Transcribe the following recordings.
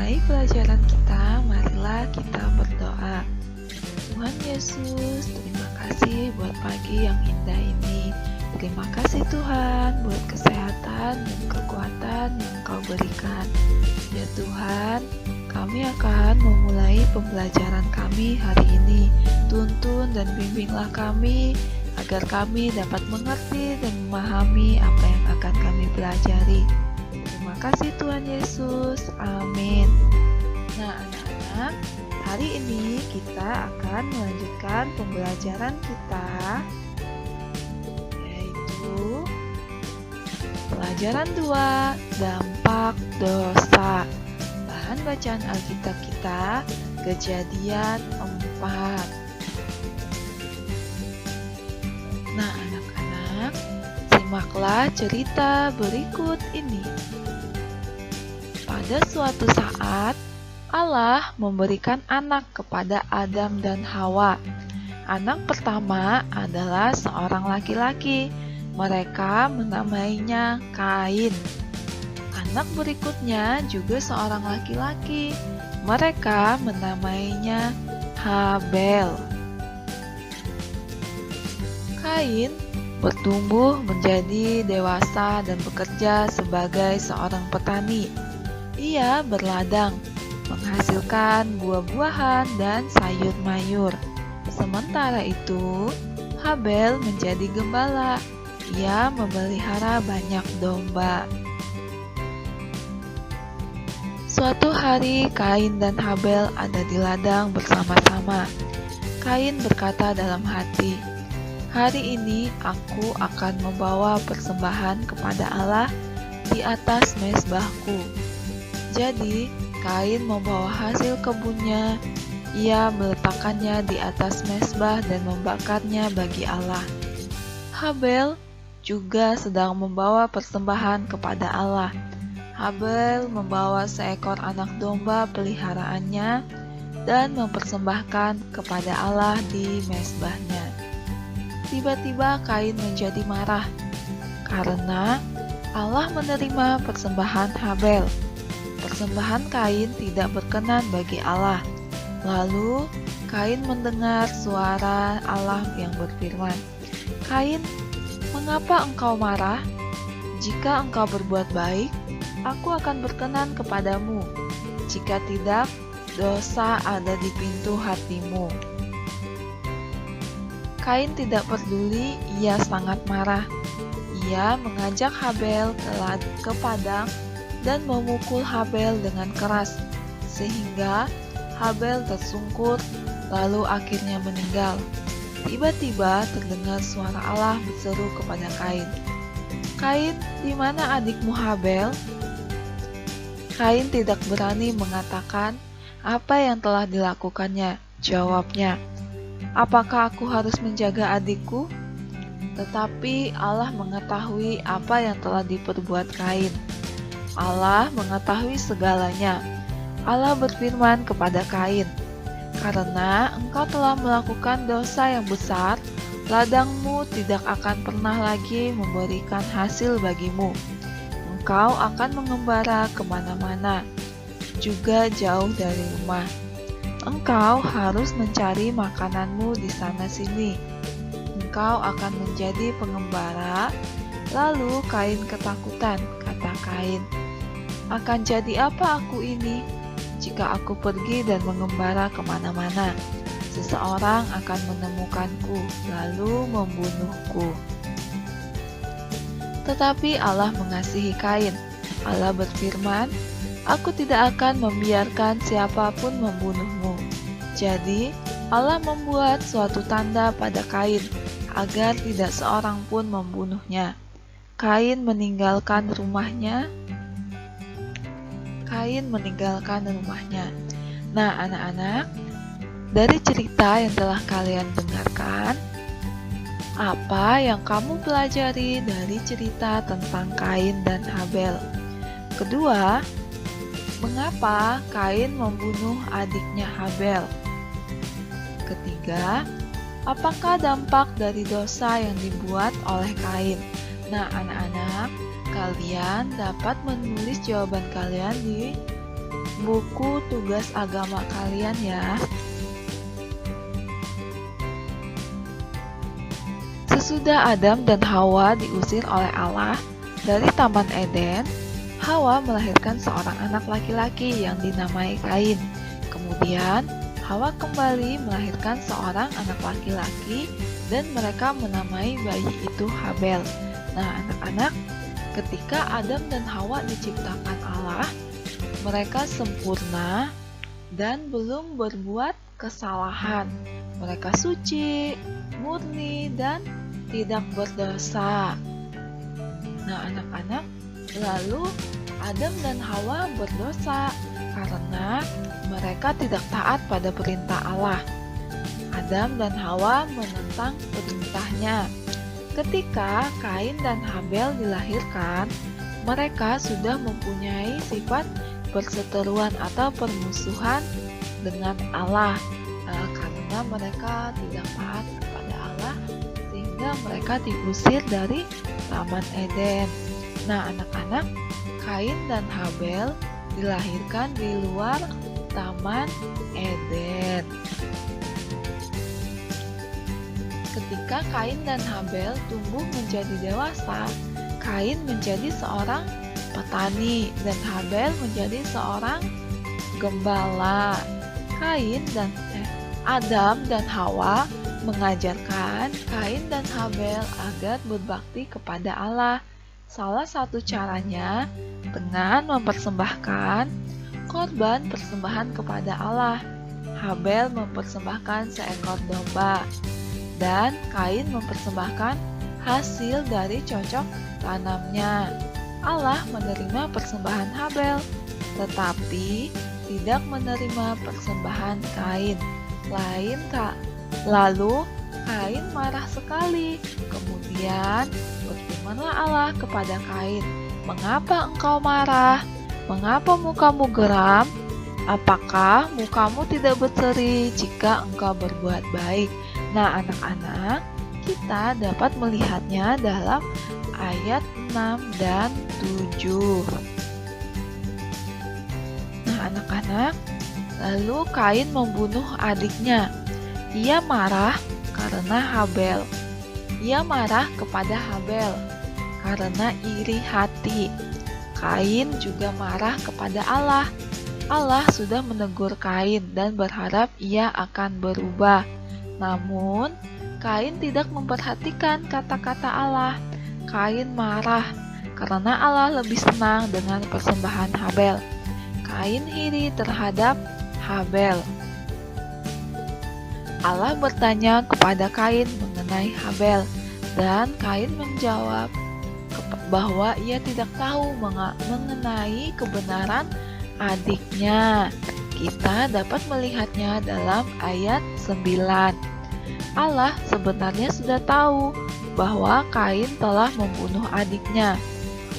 memulai pelajaran kita, marilah kita berdoa. Tuhan Yesus, terima kasih buat pagi yang indah ini. Terima kasih Tuhan buat kesehatan dan kekuatan yang Kau berikan. Ya Tuhan, kami akan memulai pembelajaran kami hari ini. Tuntun dan bimbinglah kami agar kami dapat mengerti dan memahami apa yang akan kami pelajari. Terima kasih Tuhan Yesus. Amin. Nah anak-anak, hari ini kita akan melanjutkan pembelajaran kita, yaitu pelajaran 2, dampak dosa. Bahan bacaan Alkitab kita, Kejadian 4. Nah anak-anak, simaklah cerita berikut ini. Pada suatu saat, Allah memberikan anak kepada Adam dan Hawa. Anak pertama adalah seorang laki-laki. Mereka menamainya Kain. Anak berikutnya juga seorang laki-laki. Mereka menamainya Habel. Kain bertumbuh menjadi dewasa dan bekerja sebagai seorang petani. Ia berladang, menghasilkan buah-buahan dan sayur mayur. Sementara itu, Habel menjadi gembala. Ia memelihara banyak domba. Suatu hari, Kain dan Habel ada di ladang bersama-sama. Kain berkata dalam hati, "Hari ini aku akan membawa persembahan kepada Allah di atas mezbahku." Jadi, Kain membawa hasil kebunnya. Ia meletakkannya di atas mezbah dan membakarnya bagi Allah. Habel juga sedang membawa persembahan kepada Allah. Habel membawa seekor anak domba peliharaannya dan mempersembahkan kepada Allah di mezbahnya. Tiba-tiba Kain menjadi marah karena Allah menerima persembahan Habel. Persembahan Kain tidak berkenan bagi Allah. Lalu Kain mendengar suara Allah yang berfirman, "Kain, mengapa engkau marah? Jika engkau berbuat baik, aku akan berkenan kepadamu. Jika tidak, dosa ada di pintu hatimu." Kain tidak peduli, ia sangat marah. Ia mengajak Habel ke padang dan memukul Habel dengan keras, sehingga Habel tersungkur, lalu akhirnya meninggal. Tiba-tiba terdengar suara Allah berseru kepada Kain, "Kain, di mana adikmu Habel?" Kain tidak berani mengatakan apa yang telah dilakukannya. Jawabnya, "Apakah aku harus menjaga adikku?" Tetapi Allah mengetahui apa yang telah diperbuat Kain. Allah mengetahui segalanya. Allah berfirman kepada Kain, "Karena engkau telah melakukan dosa yang besar, ladangmu tidak akan pernah lagi memberikan hasil bagimu. Engkau akan mengembara kemana-mana, juga jauh dari rumah. Engkau harus mencari makananmu di sana-sini. Engkau akan menjadi pengembara." Lalu Kain ketakutan, kata Kain, "Akan jadi apa aku ini? Jika aku pergi dan mengembara kemana-mana, seseorang akan menemukanku, lalu membunuhku." Tetapi Allah mengasihi Kain. Allah berfirman, "Aku tidak akan membiarkan siapapun membunuhmu." Jadi, Allah membuat suatu tanda pada Kain, agar tidak seorang pun membunuhnya. Kain meninggalkan rumahnya. Nah anak-anak, dari cerita yang telah kalian dengarkan, apa yang kamu pelajari dari cerita tentang Kain dan Habel? Kedua, mengapa Kain membunuh adiknya Habel? Ketiga, apakah dampak dari dosa yang dibuat oleh Kain? Nah anak-anak, kalian dapat menulis jawaban kalian di buku tugas agama kalian ya. Sesudah Adam dan Hawa diusir oleh Allah dari Taman Eden, Hawa melahirkan seorang anak laki-laki yang dinamai Kain. Kemudian, Hawa kembali melahirkan seorang anak laki-laki dan mereka menamai bayi itu Habel. Nah, anak-anak, ketika Adam dan Hawa diciptakan Allah, mereka sempurna dan belum berbuat kesalahan. Mereka suci, murni, dan tidak berdosa. Nah, anak-anak, lalu Adam dan Hawa berdosa karena mereka tidak taat pada perintah Allah. Adam dan Hawa menentang perintahnya. Ketika Kain dan Habel dilahirkan, mereka sudah mempunyai sifat perseteruan atau permusuhan dengan Allah karena mereka tidak taat kepada Allah, sehingga mereka diusir dari Taman Eden. Nah, anak-anak, Kain dan Habel dilahirkan di luar Taman Eden. Ketika Kain dan Habel tumbuh menjadi dewasa, Kain menjadi seorang petani dan Habel menjadi seorang gembala. Adam dan Hawa mengajarkan Kain dan Habel agar berbakti kepada Allah. Salah satu caranya dengan mempersembahkan korban persembahan kepada Allah. Habel mempersembahkan seekor domba dan Kain mempersembahkan hasil dari cocok tanamnya. Allah menerima persembahan Habel, tetapi tidak menerima persembahan Kain. Lalu Kain marah sekali. Kemudian berfirmanlah Allah kepada Kain, "Mengapa engkau marah? Mengapa mukamu geram? Apakah mukamu tidak berseri jika engkau berbuat baik?" Nah, anak-anak, kita dapat melihatnya dalam ayat 6 dan 7. Nah, anak-anak, lalu Kain membunuh adiknya. Ia marah karena Habel. Ia marah kepada Habel karena iri hati. Kain juga marah kepada Allah. Allah sudah menegur Kain dan berharap ia akan berubah. Namun, Kain tidak memperhatikan kata-kata Allah. Kain marah karena Allah lebih senang dengan persembahan Habel. Kain iri terhadap Habel. Allah bertanya kepada Kain mengenai Habel, dan Kain menjawab bahwa ia tidak tahu mengenai kebenaran adiknya. Kita dapat melihatnya dalam ayat 9. Allah sebenarnya sudah tahu bahwa Kain telah membunuh adiknya.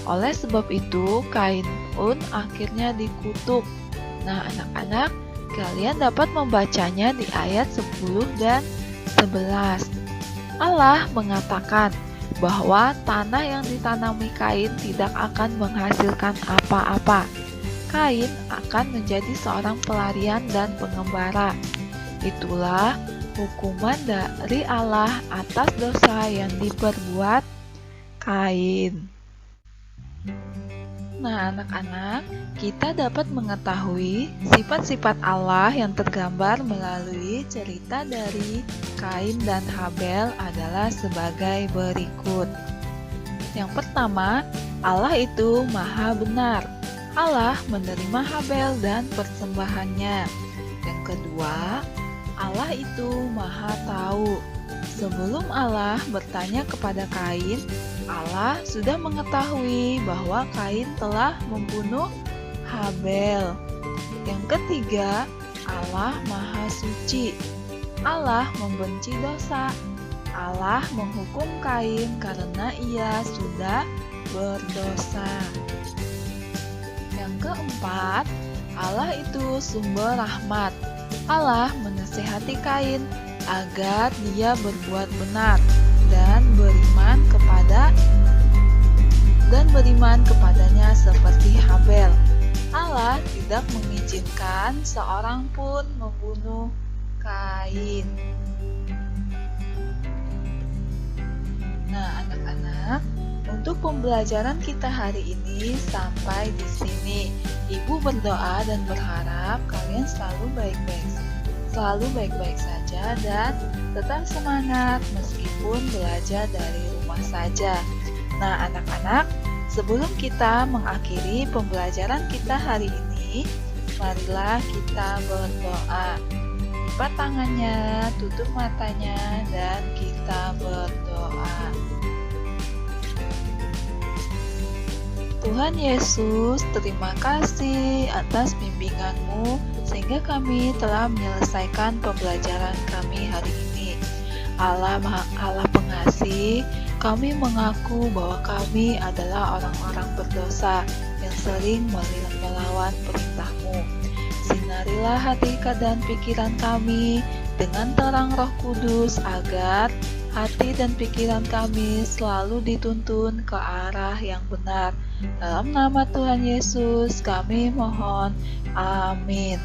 Oleh sebab itu, Kain pun akhirnya dikutuk. Nah, anak-anak, kalian dapat membacanya di ayat 10 dan 11. Allah mengatakan bahwa tanah yang ditanami Kain tidak akan menghasilkan apa-apa. Kain akan menjadi seorang pelarian dan pengembara. Itulah hukuman dari Allah atas dosa yang diperbuat Kain. Nah, anak-anak, kita dapat mengetahui sifat-sifat Allah yang tergambar melalui cerita dari Kain dan Habel adalah sebagai berikut. Yang pertama, Allah itu Maha Benar. Allah menerima Habel dan persembahannya. Yang kedua, Allah itu Maha Tahu. Sebelum Allah bertanya kepada Kain, Allah sudah mengetahui bahwa Kain telah membunuh Habel. Yang ketiga, Allah Maha Suci. Allah membenci dosa. Allah menghukum Kain karena ia sudah berdosa. Yang keempat, Allah itu sumber rahmat. Allah menasihati Kain agar dia berbuat benar dan beriman kepadanya seperti Habel. Allah tidak mengizinkan seorang pun membunuh Kain. Nah, anak-anak, untuk pembelajaran kita hari ini sampai di sini. Ibu berdoa dan berharap kalian selalu baik-baik saja dan tetap semangat meskipun belajar dari rumah saja. Nah, anak-anak, sebelum kita mengakhiri pembelajaran kita hari ini, marilah kita berdoa. Lipat tangannya, tutup matanya, dan kita berdoa. Tuhan Yesus, terima kasih atas bimbingan-Mu sehingga kami telah menyelesaikan pembelajaran kami hari ini. Allah pengasih, kami mengaku bahwa kami adalah orang-orang berdosa yang sering melawan perintah-Mu. Sinarilah hati dan pikiran kami dengan terang Roh Kudus agar hati dan pikiran kami selalu dituntun ke arah yang benar. Dalam nama Tuhan Yesus kami mohon. Amin.